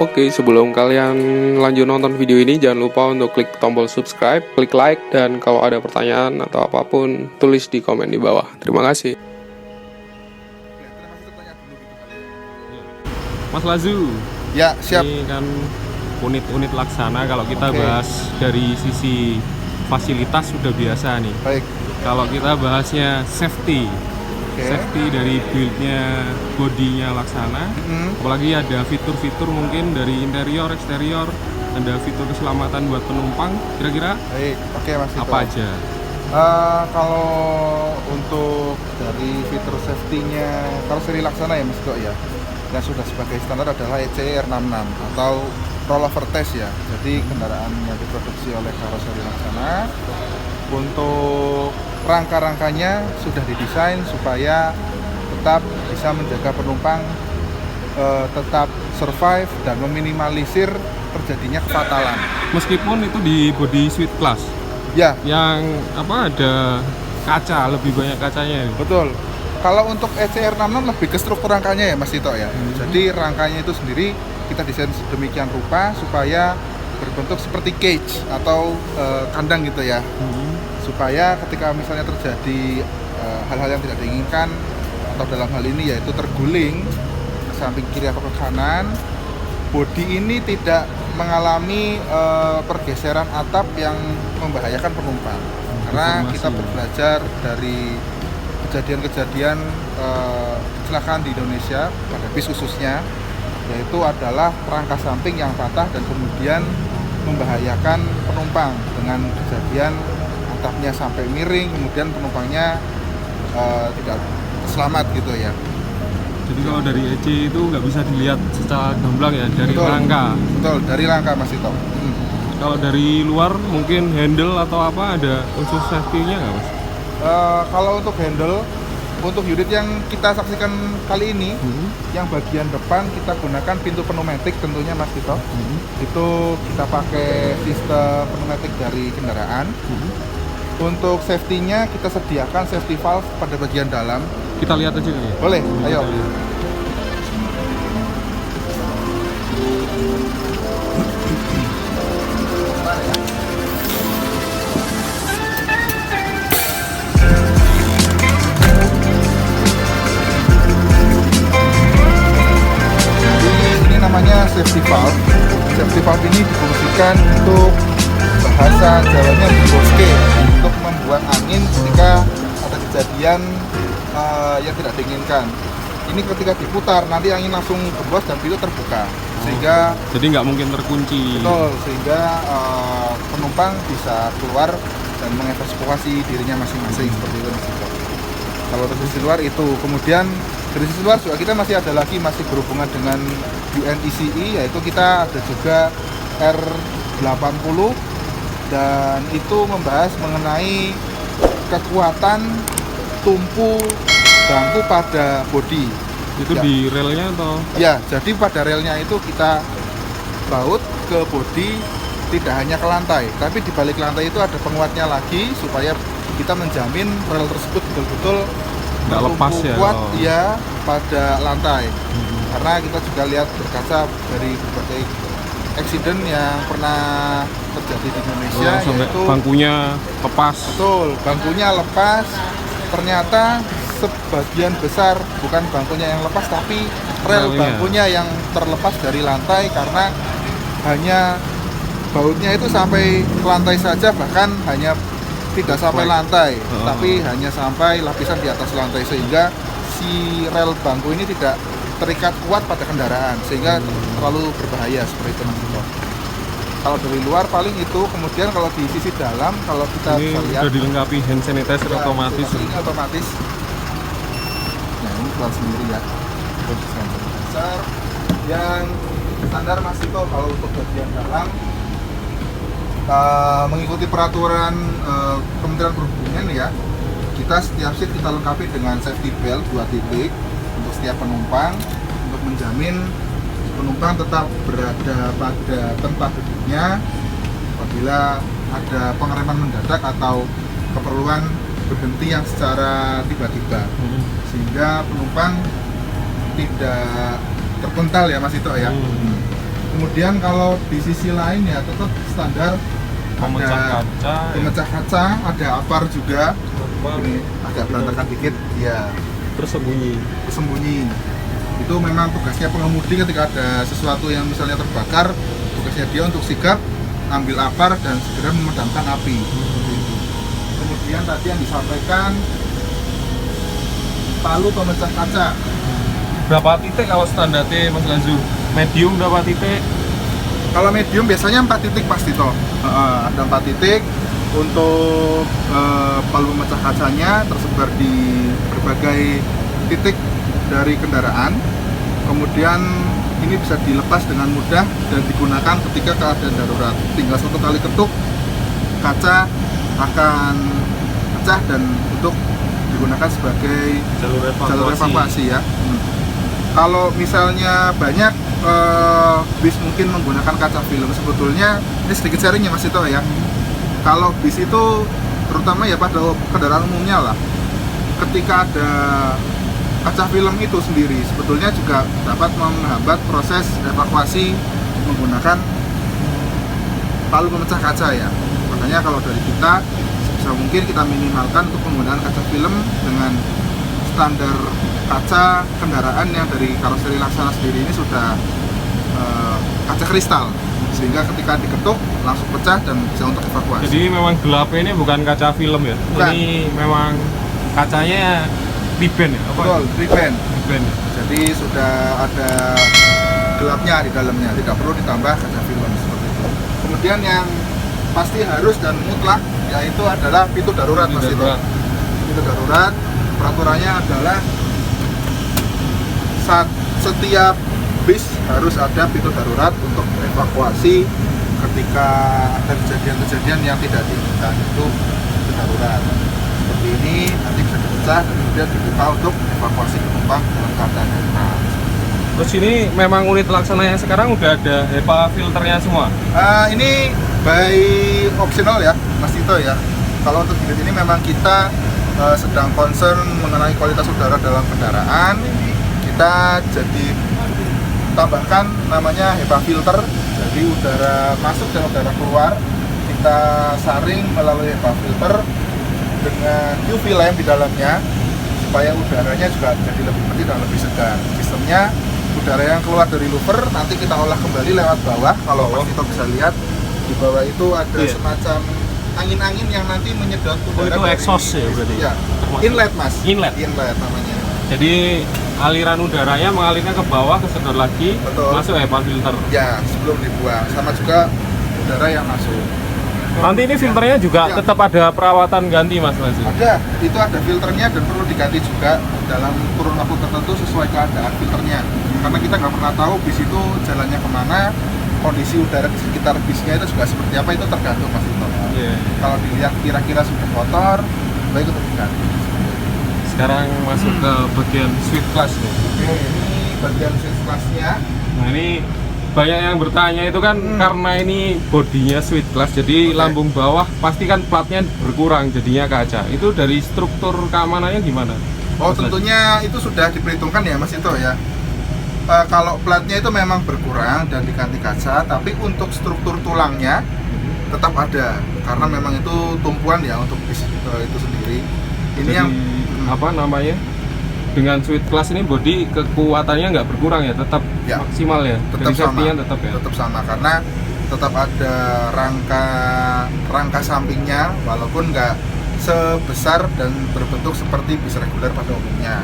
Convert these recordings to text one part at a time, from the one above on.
Oke, sebelum kalian lanjut nonton video ini, jangan lupa untuk klik tombol subscribe, klik like, dan kalau ada pertanyaan atau apapun, tulis di komen di bawah. Terima kasih. Mas Lazu, Ya, siap. ini kan unit-unit Laksana. Kalau kita bahas dari sisi fasilitas sudah biasa nih. Baik. Kalau kita bahasnya safety, safety dari build-nya, bodinya Laksana, apalagi ada fitur-fitur mungkin dari interior, eksterior, ada fitur keselamatan buat penumpang, kira-kira Baik, oke Mas Tito. apa aja? Kalau untuk dari fitur safety-nya karoseri Laksana ya Mas Tito ya, yang sudah sebagai standar adalah ECE R66 atau rollover test ya. Jadi kendaraan yang diproduksi oleh karoseri Laksana, untuk rangka-rangkanya sudah didesain supaya tetap bisa menjaga penumpang tetap survive dan meminimalisir terjadinya kefatalan. Meskipun itu di body suite class, Ya, yang ada kaca, lebih banyak kacanya. betul. Kalau untuk ECR66 lebih ke struktur rangkanya ya Mas Tito ya. Jadi rangkanya itu sendiri kita desain sedemikian rupa supaya berbentuk seperti cage atau kandang gitu ya. Supaya ketika misalnya terjadi hal-hal yang tidak diinginkan, atau dalam hal ini yaitu terguling ke samping kiri atau ke kanan, bodi ini tidak mengalami pergeseran atap yang membahayakan penumpang. Karena kita belajar dari kejadian-kejadian kecelakaan di Indonesia pada bis khususnya, yaitu adalah rangka samping yang patah dan kemudian membahayakan penumpang dengan kejadian atapnya sampai miring, kemudian penumpangnya tidak selamat gitu ya. Jadi kalau dari EC itu nggak bisa dilihat secara gamblang ya, dari rangka. Betul, dari rangka Mas Tito. Kalau dari luar mungkin handle atau apa, ada unsur safety-nya nggak Mas? Kalau untuk handle, untuk unit yang kita saksikan kali ini, yang bagian depan kita gunakan pintu pneumatik tentunya Mas Tito. Itu kita pakai sistem pneumatik dari kendaraan. Untuk safety-nya kita sediakan safety valve pada bagian dalam. Kita lihat aja nih. Boleh, ayo. Ini namanya safety valve. Safety valve ini difungsikan untuk bahasa Jawanya boske, untuk membuang angin ketika ada kejadian yang tidak diinginkan. Ini ketika diputar nanti angin langsung berbuas dan pintu terbuka, sehingga jadi nggak mungkin terkunci. betul, sehingga penumpang bisa keluar dan mengevakuasi dirinya masing-masing seperti itu Mas Tito. Kalau dari sisi luar itu, kemudian dari sisi luar juga kita masih ada lagi, masih berhubungan dengan UNECE, yaitu kita ada juga R80 dan itu membahas mengenai kekuatan tumpu bangku pada bodi. Itu Ya. di relnya atau? Ya, jadi pada relnya itu kita baut ke bodi, tidak hanya ke lantai, tapi di balik lantai itu ada penguatnya lagi supaya kita menjamin rel tersebut betul-betul Nggak lepas ya, kuat kalau- ya pada lantai. Karena kita juga lihat berkaca dari berbagai eksiden yang pernah terjadi di Indonesia, Sampai yaitu bangkunya lepas. betul, bangkunya lepas. Ternyata sebagian besar bukan bangkunya yang lepas, tapi rel Relnya. bangkunya yang terlepas dari lantai karena hanya bautnya itu sampai ke lantai saja, bahkan hanya tidak sampai lantai, tapi hanya sampai lapisan di atas lantai, sehingga si rel bangku ini tidak terikat kuat pada kendaraan, sehingga terlalu berbahaya seperti itu Mas Tito. Kalau dari luar paling itu, kemudian kalau di sisi dalam, kalau kita Ini bisa lihat sudah dilengkapi hand sanitizer ya, otomatis. ini otomatis. Nah, ini keluar sendiri ya. Terus sanitizer yang standar Mas Tito. Kalau untuk bagian dalam mengikuti peraturan Kementerian Perhubungan ya, kita setiap seat kita lengkapi dengan safety belt 2 titik untuk setiap penumpang, untuk menjamin penumpang tetap berada pada tempat duduknya apabila ada pengereman mendadak atau keperluan berhenti yang secara tiba-tiba, sehingga penumpang tidak terpental ya Mas Ito ya. Kemudian kalau di sisi lain ya tetap standar Pemecah kaca. pemecah kaca, ada apar juga. Ini agak berantakan dikit, ya tersembunyi. Itu memang tugasnya pengemudi ketika ada sesuatu yang misalnya terbakar, tugasnya dia untuk sigap ambil apar dan segera memadamkan api. Seperti itu. Kemudian tadi yang disampaikan palu pemecah kaca. Berapa titik kalau standarnya Mas Lazu? Medium berapa titik? Kalau medium biasanya 4 titik pasti toh. Ada 4 titik untuk palu pemecah kacanya tersebar di berbagai titik dari kendaraan. Kemudian ini bisa dilepas dengan mudah dan digunakan ketika keadaan darurat. Tinggal 1 kali ketuk, kaca akan pecah dan untuk digunakan sebagai jalur evakuasi ya. Kalau misalnya banyak bis mungkin menggunakan kaca film, sebetulnya ini sedikit sharingnya Mas Ito ya. Kalau bis itu terutama ya pada kendaraan umumnya lah, ketika ada kaca film itu sendiri sebetulnya juga dapat menghambat proses evakuasi menggunakan palu pemecah kaca ya. Makanya kalau dari kita sebisa mungkin kita minimalkan untuk penggunaan kaca film dengan standar kaca kendaraan yang dari karoseri Laksana sendiri ini sudah kaca kristal, sehingga ketika diketuk langsung pecah dan bisa untuk evakuasi. Jadi memang gelapnya ini bukan kaca film ya? Bukan. Ini memang kacanya riben ya? Betul, riben. Riben. Jadi sudah ada gelapnya di dalamnya, tidak perlu ditambah kaca film seperti itu. Kemudian yang pasti harus dan mutlak yaitu adalah pintu darurat Mas Ito. Pintu darurat peraturannya adalah setiap bis harus ada pintu darurat untuk evakuasi ketika ada kejadian-kejadian yang tidak diinginkan. Itu pintu darurat seperti ini nanti bisa dipecah dan kemudian dibuka untuk evakuasi penumpang dalam keadaan netral. Terus ini memang unit Laksana yang sekarang udah ada HEPA filternya semua? Ini by optional ya Mas Tito ya. Kalau untuk unit ini memang kita sedang concern mengenai kualitas udara dalam kendaraan. Kita jadi tambahkan namanya HEPA filter. Jadi udara masuk dan udara keluar kita saring melalui HEPA filter dengan UV lamp di dalamnya supaya udaranya juga jadi lebih bersih dan lebih segar. Sistemnya udara yang keluar dari louver nanti kita olah kembali lewat bawah. Kalau Mas Tito bisa lihat di bawah itu ada semacam angin-angin yang nanti menyedot udara. Itu exhaust ya berarti? Ya, inlet Mas. Inlet Namanya. Jadi aliran udaranya mengalirnya ke bawah, kesedot lagi, Betul. masuk HEPA filter. Ya, sebelum dibuang. Sama juga udara yang masuk. Nanti ini filternya juga tetap ada perawatan ganti Mas Lazi? Ada, itu ada filternya dan perlu diganti juga dalam kurun waktu tertentu sesuai keadaan filternya. Karena kita nggak pernah tahu bis itu jalannya kemana, kondisi udara di sekitar bisnya itu juga seperti apa, itu tergantung Mas Ito. Kalau dilihat kira-kira sudah kotor, baik untuk diganti. Sekarang masuk ke bagian sweet class nih. Oke, ini bagian sweet class-nya. Nah ini banyak yang bertanya itu kan karena ini bodinya sweet class, jadi lambung bawah pasti kan platnya berkurang jadinya kaca. Itu dari struktur keamanannya gimana? Oh tentunya itu sudah diperhitungkan ya Mas Ito ya. Kalau platnya itu memang berkurang dan diganti kaca, tapi untuk struktur tulangnya tetap ada karena memang itu tumpuan ya untuk bis itu sendiri. Ini jadi, yang apa namanya? Dengan sweet class ini body kekuatannya nggak berkurang ya, tetap maksimal ya. Tetap sama. Tetap ya. Tetap sama karena tetap ada rangka sampingnya walaupun nggak sebesar dan berbentuk seperti bis reguler pada umumnya.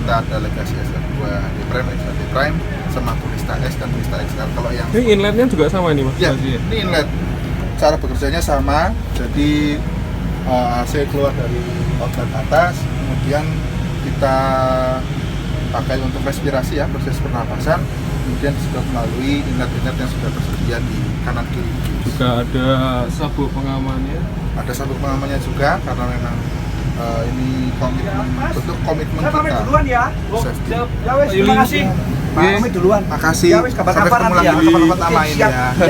Kita ada Legacy SR2 D-Prime, XD-Prime, sama Turista S dan Turista XL. Kalau yang ini inletnya juga sama ini Mas? Ya, ini inlet. Cara bekerjanya sama. Jadi AC keluar dari outlet atas, kemudian kita pakai untuk respirasi ya, proses pernapasan, kemudian disedot melalui inlet-inlet yang sudah tersedia di kanan kiri. Juga ada sabuk pengamannya. Ada sabuk pengamannya juga karena memang ini bentuk komitmen kita. Duluan ya. Safety. Ya wes, terima kasih. Pak Kami duluan. Makasih. Ya wes, kapan-kapan Sampai ketemu nanti lagi ya. kapan-kapan main ya.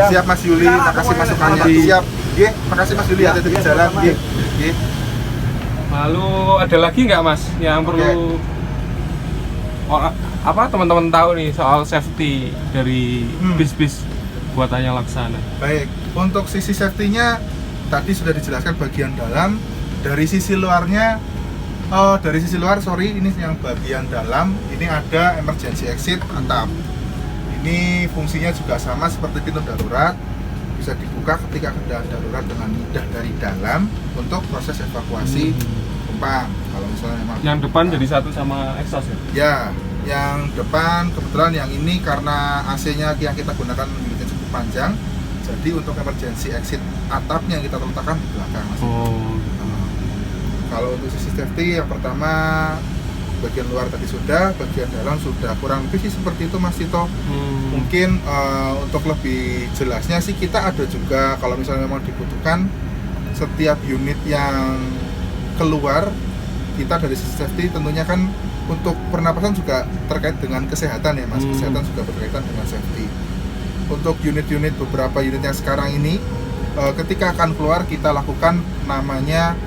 Siap Mas Yuli, makasih masukannya. Siap. Nggih, makasih Mas Yuli hati-hati di jalan. Nggih. Nggih. Lalu ada lagi nggak Mas yang perlu apa teman-teman tahu nih soal safety dari bis-bis buatannya Laksana? Baik, untuk sisi safety-nya tadi sudah dijelaskan bagian dalam. Dari sisi luarnya, ini yang bagian dalam, ini ada emergency exit atap. Ini fungsinya juga sama seperti pintu darurat, bisa dibuka ketika kendaraan darurat dengan mudah dari dalam untuk proses evakuasi penumpang. Kalau misalnya memang Yang depan jadi satu sama exhaust ya? ya, yang depan kebetulan yang ini karena AC-nya yang kita gunakan unitnya cukup panjang, jadi untuk emergency exit atapnya kita letakkan di belakang. Kalau untuk sisi safety, yang pertama bagian luar tadi sudah, bagian dalam sudah, kurang lebih sih seperti itu Mas Tito. Mungkin untuk lebih jelasnya sih kita ada juga kalau misalnya memang dibutuhkan setiap unit yang keluar, kita dari sisi safety tentunya kan untuk pernapasan juga terkait dengan kesehatan ya Mas, kesehatan juga berkaitan dengan safety. Untuk unit-unit, beberapa unit yang sekarang ini ketika akan keluar kita lakukan namanya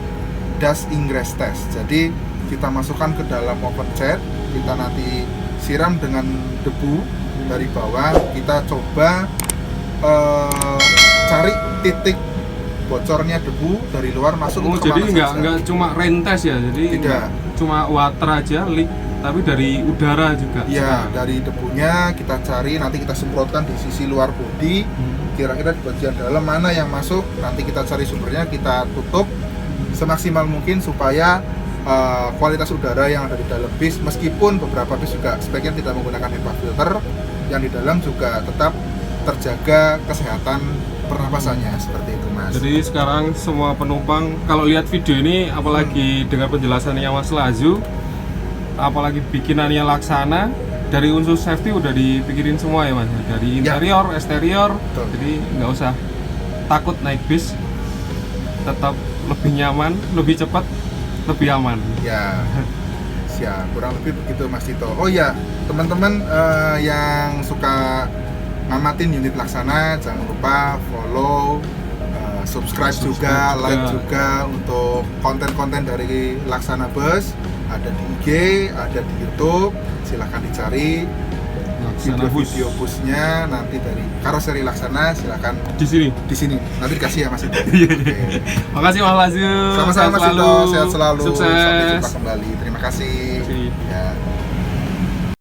dust ingress test. Jadi kita masukkan ke dalam oven set, kita nanti siram dengan debu dari bawah, kita coba cari titik bocornya debu dari luar masuk ke jadi mana nggak cuma rain test ya, jadi tidak cuma water aja leak, tapi dari udara juga. Ya, dari debunya kita cari, nanti kita semprotkan di sisi luar bodi, kira-kira di bagian dalam mana yang masuk, nanti kita cari sumbernya, kita tutup semaksimal mungkin supaya kualitas udara yang ada di dalam bis, meskipun beberapa bis juga sebaiknya tidak menggunakan HEPA filter, yang di dalam juga tetap terjaga kesehatan pernapasannya, seperti itu Mas. Jadi sekarang semua penumpang kalau lihat video ini, apalagi dengan penjelasannya Mas Lazu, apalagi bikinannya Laksana, dari unsur safety udah dipikirin semua ya Mas, dari interior, eksterior. Betul. Jadi nggak usah takut naik bis, tetap lebih nyaman, lebih cepat, lebih aman. Ya, siap, kurang lebih begitu Mas Tito. Oh ya, teman-teman yang suka ngamatin unit Laksana, jangan lupa follow, subscribe juga, like juga untuk konten-konten dari Laksana Bus. Ada di IG, ada di YouTube, silahkan dicari video busnya nanti dari karoseri Laksana, silahkan di sini nanti dikasih ya Mas Tito. Makasih Mas Lazu. Sama-sama Mas Tito, sehat selalu, Sukses. sampai jumpa kembali, terima kasih.